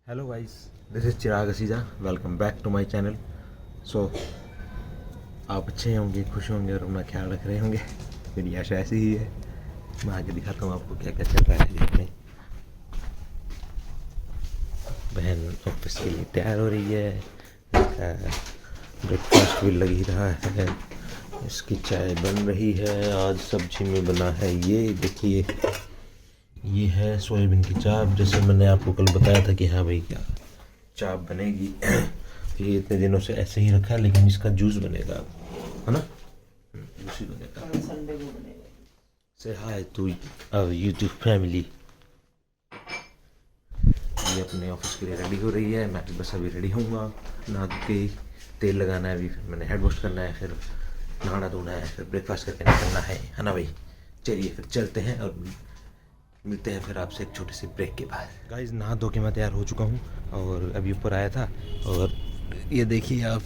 Hello guys, this is Chirag Aseeja. Welcome back to my channel. So आप अच्छे होंगे, खुश होंगे और अपना ख्याल रख रहे होंगे। मेरी आशा ऐसी ही है। मैं आगे दिखाता हूँ आपको क्या क्या चल रहा है जीवन में। बहन ऑफिस के लिए तैयार हो रही है, ब्रेकफास्ट भी लग ही रहा है, इसकी चाय बन रही है। आज सब्जी में बना है ये देखिए, ये है सोयाबीन की चाप। जैसे मैंने आपको कल बताया था कि हाँ भाई क्या चाप बनेगी। ये इतने दिनों से ऐसे ही रखा है, लेकिन इसका जूस बनेगा अब, है ना? जूस ही बनेगा। संडे को बनेगा। से hi to our YouTube family. ये अपने ऑफिस के लिए रेडी हो रही है, मैं भी बस अभी रेडी होऊंगा। नहा के तेल लगाना है, अभी फिर मैंने हेड वॉश करना है, फिर नहाना धोना है, फिर ब्रेकफास्ट करके निकलना है ना भाई? चलिए फिर चलते हैं और मिलते हैं फिर आपसे एक छोटी सी ब्रेक के बाद। गाइस, नहा धो के मैं तैयार हो चुका हूँ और अभी ऊपर आया था, और ये देखिए आप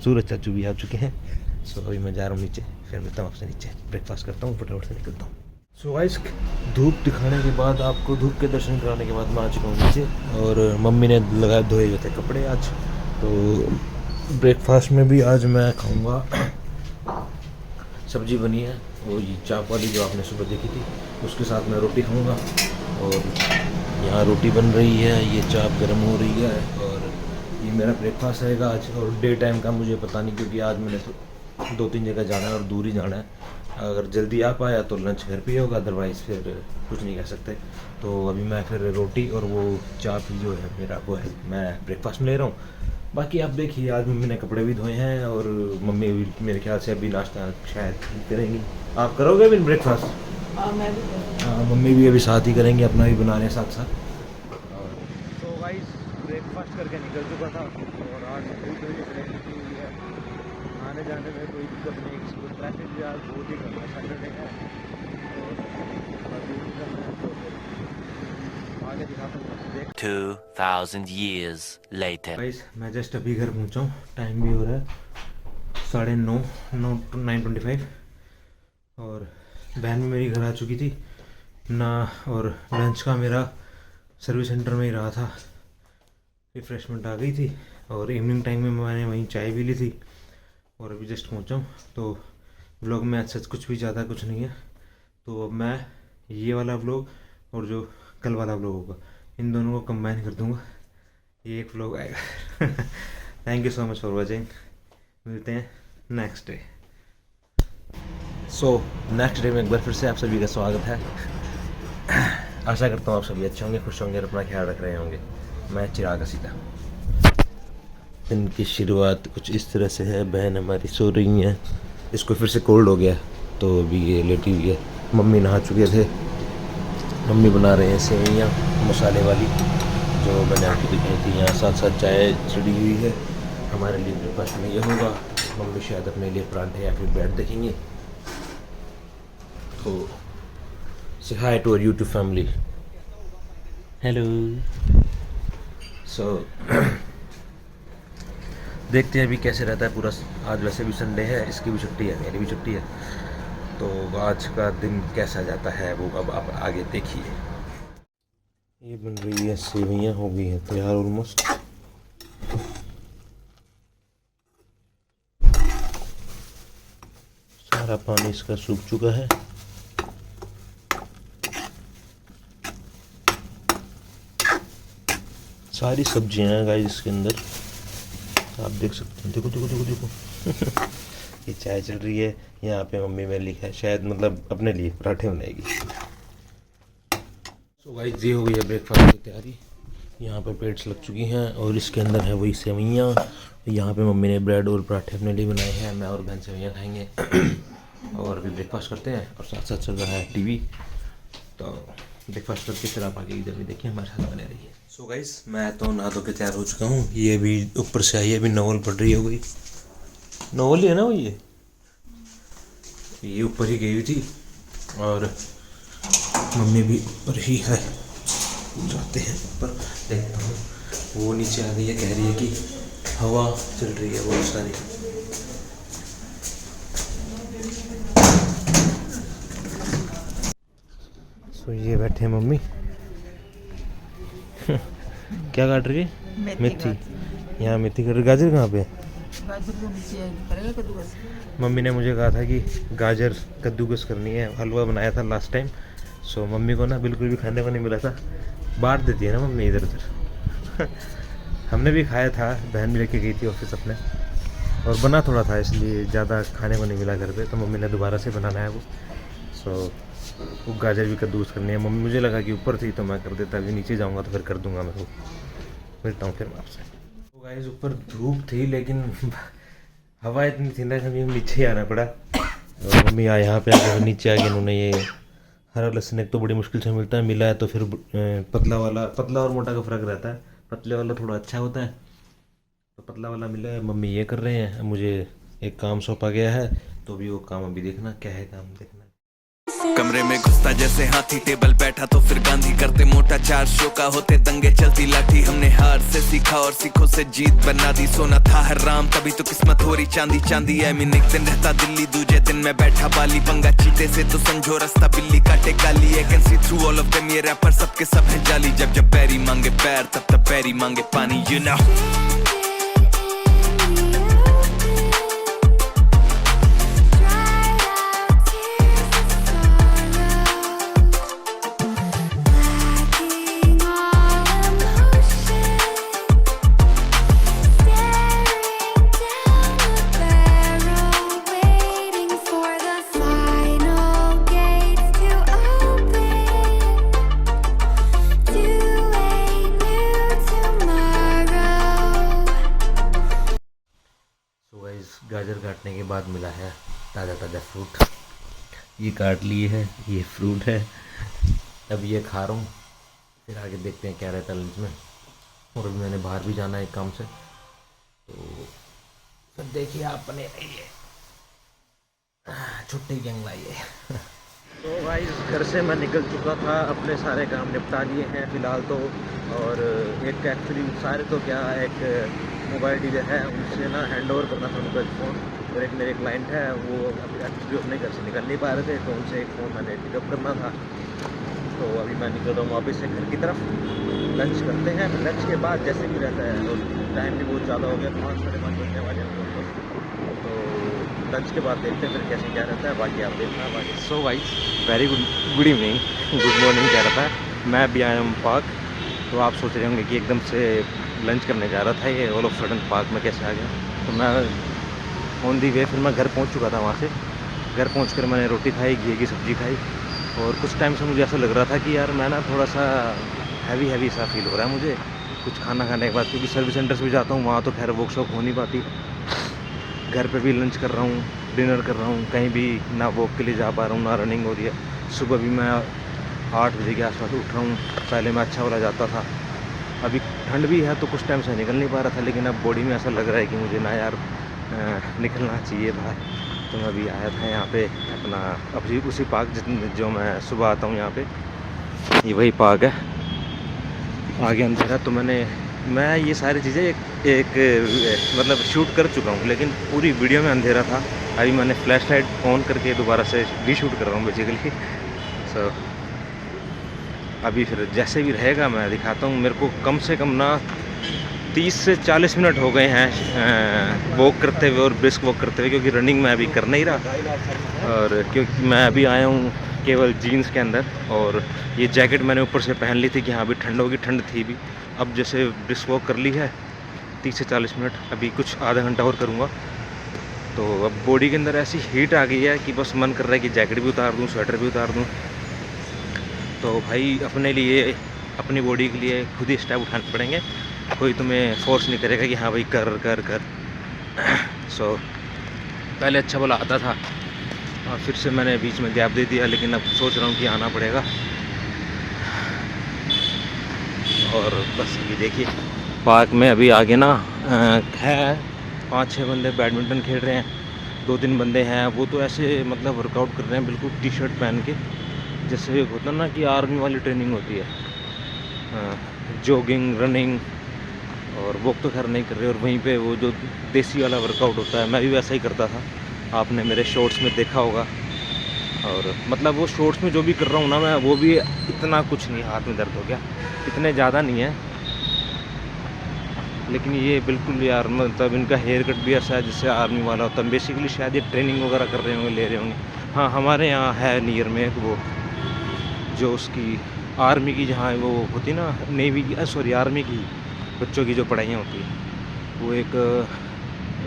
सूरज चाचू भी आ चुके हैं। सो अभी मैं जा रहा हूँ नीचे, फिर मिलता हूँ आपसे नीचे, ब्रेकफास्ट करता हूँ, फटाफट से निकलता हूँ। सो गाइस, धूप दिखाने के बाद, आपको धूप के दर्शन कराने के बाद मैं आ चुका हूँ नीचे, और मम्मी ने लगाए धोए हुए थे कपड़े आज। तो ब्रेकफास्ट में भी आज मैं खाऊँगा, सब्जी बनी है वो ये चाप वाली जो आपने सुबह देखी थी, उसके साथ मैं रोटी खाऊंगा। और यहाँ रोटी बन रही है, ये चाप गर्म हो रही है, और ये मेरा ब्रेकफास्ट रहेगा आज। और डे टाइम का मुझे पता नहीं, क्योंकि आज मैंने तो 2-3 जगह जाना है और दूर ही जाना है। अगर जल्दी आ पाया तो लंच घर पे ही होगा, अदरवाइज़ फिर कुछ नहीं कह सकते। तो अभी मैं फिर रोटी और वो चाप जो है मेरा, वो है मैं ब्रेकफास्ट में ले रहा हूँ। बाकी आप देखिए, आज मम्मी ने कपड़े भी धोए हैं, और मम्मी भी मेरे ख्याल से अभी नाश्ता शायद करेंगी। आप करोगे अभी ब्रेकफास्ट? मैं भी करूँगा। हाँ, मम्मी भी अभी साथ ही करेंगे, अपना भी बना रहे हैं साथ साथ। तो गाइस, ब्रेकफास्ट करके निकल चुका था, और आज कोई ट्रैफिक की हुई है, आने जाने में कोई दिक्कत नहीं। किसी को ट्रैफिक भी आज बहुत ही करना, सैटरडे है और दूर निकलना है, तो फिर आगे दिखाता हूँ। 2000 years later. गाइस, मैं जस्ट अभी घर पहुँचा हूँ, टाइम भी हो रहा है 9:30 और बहन भी मेरी घर आ चुकी थी ना। और लंच का मेरा सर्विस सेंटर में ही रहा था, रिफ़्रेशमेंट आ गई थी, और इवनिंग टाइम में मैंने वहीं चाय भी ली थी, और अभी जस्ट पहुँचा हूँ। तो व्लॉग में अच्छा कुछ भी ज़्यादा कुछ नहीं है, तो अब मैं ये वाला व्लॉग और जो कल वाला व्लॉग होगा, इन दोनों को कंबाइन कर दूँगा, ये एक व्लॉग आएगा। Thank you so much for watching. मिलते हैं next day. So next day में एक बार फिर से आप सभी का स्वागत है। आशा करता हूँ आप सभी अच्छे होंगे, खुश होंगे और अपना ख्याल रख रहे होंगे। मैं चिराग असीजा। दिन की शुरुआत कुछ इस तरह से है। बहन हमारी सो रही हैं, इसको फिर से कोल्ड हो गया, तो अभी ये लेटी हुई है। मम्मी नहा चुके थे, मम्मी बना रहे हैं सेवइयाँ मसाले वाली, जो मैंने आपको दिखाई थी। यहाँ साथ साथ चाय चढ़ी हुई है। हमारे लिए ब्रेकफास्ट में ये होगा, मम्मी शायद अपने लिए पराठे या फिर ब्रेड देखेंगे। तो say hi to our YouTube family. Hello. So देखते हैं अभी कैसे रहता है पूरा। आज वैसे भी संडे है, इसकी भी छुट्टी है, मेरी भी छुट्टी है, तो आज का दिन कैसा जाता है वो अब आप आगे देखिए। ये बन रही है सेवइयाँ, हो गई हैं तैयार ऑलमोस्ट। सारा पानी इसका सूख चुका है। सारी सब्जियां हैं गाइस इसके अंदर, आप देख सकते हैं। देखो देखो देखो देखो। ये चाय चल रही है, यहाँ पे मम्मी मेरे लिखा है शायद, मतलब अपने लिए पराठे बनाएगी। सो गाइस, ये हो गई है ब्रेकफास्ट की तैयारी। यहाँ पे प्लेट्स लग चुकी हैं, और इसके अंदर है वही सेवइयाँ। यहाँ पे मम्मी ने ब्रेड और पराठे अपने लिए बनाए हैं, मैं और बहन सेवइयाँ खाएंगे। और अभी ब्रेकफास्ट करते हैं, और साथ साथ चल रहा है टीवी। तो ब्रेकफास्ट करके फिर आप आगे इधर भी देखिए, हमारे साथ बने रहिए। सो गाइस, मैं तो नहा धो के तैयार हो चुका हूँ। ये भी ऊपर से आई है, अभी नॉवल पढ़ रही हो गई। नॉवल ही है ना वो, ये ऊपर ही गई हुई थी, और मम्मी भी ऊपर ही है। जाते हैं ऊपर, देखता हूँ। वो नीचे आ गई है, कह रही है कि हवा चल रही है बहुत सारी। सो ये बैठे हैं मम्मी, क्या काट रही है? मेथी। यहाँ मेथी काट रही। गाजर कहाँ पे? गाजर को नीचे करेगा कद्दूकस। मम्मी ने मुझे कहा था कि गाजर कद्दूकस करनी है, हलवा बनाया था लास्ट टाइम। सो मम्मी को ना बिल्कुल भी खाने को नहीं मिला था, बांट देती है ना मम्मी इधर उधर। हमने भी खाया था, बहन भी लेके गई थी ऑफिस अपने, और बना थोड़ा था इसलिए ज़्यादा खाने को नहीं मिला घर पे, तो मम्मी ने दोबारा से बनाना है वो। सो वो गाजर भी कद्दूकस करनी है मम्मी। मुझे लगा कि ऊपर थी तो मैं कर देता, अभी नीचे जाऊँगा तो फिर कर दूँगा मैं वो। मिलता हूँ फिर मैं आपसे। तो गाइस ऊपर धूप थी लेकिन हवा इतनी थी ना कि नीचे ही आना पड़ा। और मम्मी यहाँ पे आके नीचे आ गए, उन्होंने ये हरा लहसुन एक तो बड़ी मुश्किल से मिलता है, मिला है तो फिर पतला वाला, पतला और मोटा का फ़र्क रहता है, पतले वाला थोड़ा अच्छा होता है, तो पतला वाला मिला है। मम्मी ये कर रहे हैं, मुझे एक काम सौंपा गया है तो भी वो काम अभी देखना क्या है, काम देखना। कमरे में घुसता जैसे हाथी, टेबल बैठा तो फिर गांधी, करते मोटा 4 शो का होते दंगे, चलती लाठी। हमने हार से सीखा और सीखों से जीत बना दी, सोना था हराम तभी तो किस्मत हो रही चांदी चांदी। एक दिन रहता दिल्ली, दूजे दिन मैं बैठा बाली, पंगा चीते से तो समझो रास्ता बिल्ली काटे काली। I can see through all of them, ये रैपर सबके सब हैं जाली। जब जब पैरी मांगे पैर तब तब पैरी मांगे पानी, you know। गाजर काटने के बाद मिला है ताज़ा ताज़ा फ्रूट, ये काट लिए है, ये फ्रूट है, अब ये खा रहा हूँ। फिर आगे देखते हैं क्या रहता है लंच में, और अभी मैंने बाहर भी जाना है एक काम से, तो फिर देखिए आप बने रहिए, छुट्टी गैंग लाइए। तो भाई घर से मैं निकल चुका था, अपने सारे काम निपटा लिए हैं फ़िलहाल तो, और एक एक्चुअली सारे तो क्या, एक मोबाइल डीलर है उनसे ना हैंड ओवर करना था उनको एक फ़ोन, और एक मेरे क्लाइंट है वो अभी एक्चुअली अपने घर से निकल नहीं पा रहे थे, तो उनसे एक फ़ोन मैंने पिकअप करना था। तो अभी मैं निकल रहा हूँ वापस से घर की तरफ, लंच करते हैं, फिर लंच के बाद जैसे भी रहता है, और टाइम भी बहुत ज़्यादा हो गया, 5 साढ़े 5 बजने वाले हैं तो लंच के बाद देखते हैं फिर कैसे क्या रहता है, बाकी आप देखना बाकी। So guys very good evening, good morning कह रहा था मैं, अभी आया हूँ पार्क। तो आप सोच रहे होंगे कि एकदम से लंच करने जा रहा था ये, ऑल ऑफ सडन पार्क में कैसे आ गया। तो मैं ऑन दी वे फिर मैं घर पहुँच चुका था, वहाँ से घर पहुँच मैंने रोटी खाई, घी की सब्ज़ी खाई, और कुछ टाइम से मुझे ऐसा लग रहा था कि यार मैं ना थोड़ा सा हैवी सा फील हो रहा है मुझे कुछ खाना खाने के बाद, क्योंकि सर्विस सेंटर्स भी जाता हूँ, वहाँ तो खैर वर्कशॉप हो नहीं पाती, घर पे भी लंच कर रहा हूँ, डिनर कर रहा हूँ, कहीं भी ना वॉक के लिए जा पा रहा हूँ, ना रनिंग हो रही है। सुबह भी मैं 8 बजे के आसपास उठ रहा हूँ, पहले मैं अच्छा वाला जाता था, अभी ठंड भी है तो कुछ टाइम से निकल नहीं पा रहा था, लेकिन अब बॉडी में ऐसा लग रहा है कि मुझे ना यार निकलना चाहिए बाहर। तो मैं अभी आया था यहाँ पे अपना, अभी उसी पार्क जो मैं सुबह आता हूँ यहाँ पे, ये वही पार्क है, आगे अंधेरा। तो मैं ये सारी चीज़ें एक मतलब शूट कर चुका हूँ, लेकिन पूरी वीडियो में अंधेरा था। अभी मैंने फ्लैश लाइट ऑन करके दोबारा से रीशूट कर रहा हूँ बेसिकली। सो अभी फिर जैसे भी रहेगा मैं दिखाता हूँ। मेरे को कम से कम ना 30 से 40 मिनट हो गए हैं वॉक करते हुए और ब्रिस्क वॉक करते हुए, क्योंकि रनिंग मैं अभी कर नहीं रहा, और क्योंकि मैं अभी आया हूँ केवल जीन्स के अंदर, और ये जैकेट मैंने ऊपर से पहन ली थी कि हाँ अभी ठंड होगी, ठंड थी भी। अब जैसे ब्रिस्क वॉक कर ली है 30 से 40 मिनट, अभी कुछ आधा घंटा और करूँगा, तो अब बॉडी के अंदर ऐसी हीट आ गई है कि बस मन कर रहा है कि जैकेट भी उतार दूँ, स्वेटर भी उतार दूँ। तो भाई अपने लिए, अपनी बॉडी के लिए खुद ही स्टेप उठाने पड़ेंगे, कोई तुम्हें फोर्स नहीं करेगा कि हाँ भाई कर कर कर। सो पहले अच्छा बोला आता था, और फिर से मैंने बीच में गैप दे दिया, लेकिन अब सोच रहा हूँ कि आना पड़ेगा। और बस अभी देखिए पार्क में अभी आगे ना है 5-6 बंदे बैडमिंटन खेल रहे हैं, 2-3 बंदे हैं वो तो ऐसे मतलब वर्कआउट कर रहे हैं बिल्कुल टी-शर्ट पहन के, जैसे होता ना कि आर्मी वाली ट्रेनिंग होती है, जॉगिंग रनिंग, और वॉक तो खैर नहीं कर रहे। और वहीं पे वो जो देसी वाला वर्कआउट होता है, मैं भी वैसा ही करता था, आपने मेरे शॉर्ट्स में देखा होगा। और मतलब वो शॉर्ट्स में जो भी कर रहा हूँ ना मैं, वो भी इतना कुछ नहीं, हाथ में दर्द हो गया, इतने ज़्यादा नहीं है, लेकिन ये बिल्कुल यार मतलब इनका हेयर कट भी ऐसा है जैसे आर्मी वाला होता है। बेसिकली शायद ये ट्रेनिंग वगैरह कर रहे होंगे, ले रहे होंगे। हाँ, हमारे यहाँ है नियर में एक वो जो उसकी आर्मी की जहाँ वो होती ना, नेवी की सॉरी आर्मी की बच्चों की जो पढ़ाइयाँ होती है, वो एक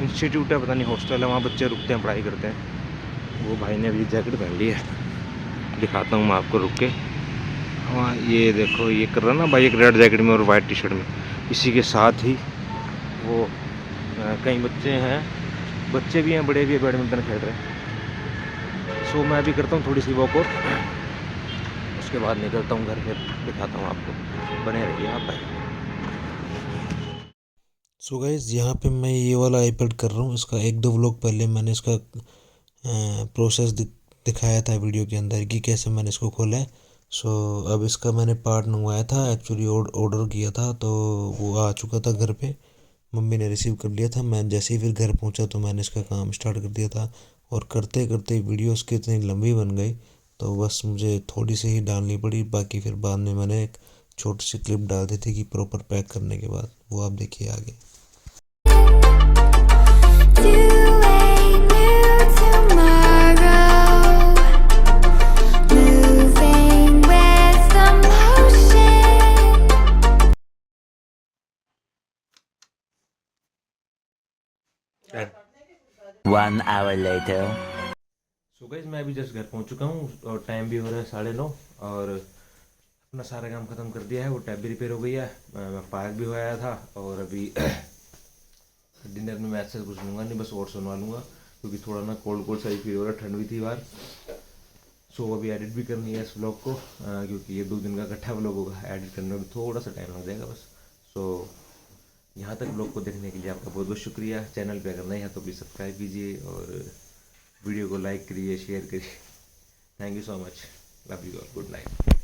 इंस्टीट्यूट है, पता नहीं हॉस्टल है, वहाँ बच्चे रुकते हैं, पढ़ाई करते हैं। वो भाई ने अभी जैकेट पहन ली है, दिखाता हूँ मैं आपको रुक के। हाँ ये देखो, ये कर रहा ना भाई एक रेड जैकेट में और वाइट टी शर्ट में। इसी के साथ ही वो कई बच्चे हैं, बच्चे भी हैं बड़े भी हैं, बैडमिंटन खेल रहे हैं। सो मैं भी करता हूँ थोड़ी सी वॉक और उसके बाद निकलता हूँ घर, फिर दिखाता हूँ आपको। बने रहिए आप भाई। सो गाइस यहाँ पे मैं ये वाला आईपैड कर रहा हूँ। इसका 1-2 व्लॉग पहले मैंने इसका प्रोसेस दिखाया था वीडियो के अंदर कि कैसे मैंने इसको खोला है। सो अब इसका मैंने पार्ट मंगवाया था, एक्चुअली ऑर्डर किया था, तो वो आ चुका था घर पे। मम्मी ने रिसीव कर लिया था। मैं जैसे ही फिर घर पहुंचा तो मैंने इसका काम स्टार्ट कर दिया था, और करते करते वीडियो उसकी इतनी लंबी बन गई तो बस मुझे थोड़ी सी ही डालनी पड़ी। बाकी फिर बाद में मैंने एक छोटी सी क्लिप डाल दी थी कि प्रॉपर पैक करने के बाद, वो आप देखिए आगे। One hour later. So guys मैं अभी जस्ट घर पहुंच चुका हूँ और टाइम भी हो रहा है 9:30, और अपना सारा काम ख़त्म कर दिया है। वो टैब भी रिपेयर हो गई है, मैं पार्क भी हो आया था, और अभी डिनर में मैं ऐसे कुछ लूँगा नहीं, बस और सुनवा लूँगा क्योंकि थोड़ा ना कोल्ड सा ही फील हो रहा है, ठंड भी थी बाहर। सो अभी एडिट भी करनी है इस व्लॉग को, क्योंकि ये 2 दिन का इकट्ठा व्लॉग होगा, एडिट करने में थोड़ा सा टाइम लग जाएगा बस। सो यहाँ तक व्लॉग को देखने के लिए आपका बहुत बहुत शुक्रिया। चैनल पे अगर नए हैं तो प्लीज़ सब्सक्राइब कीजिए और वीडियो को लाइक करिए, शेयर करिए। Thank you so much, love you all, good night.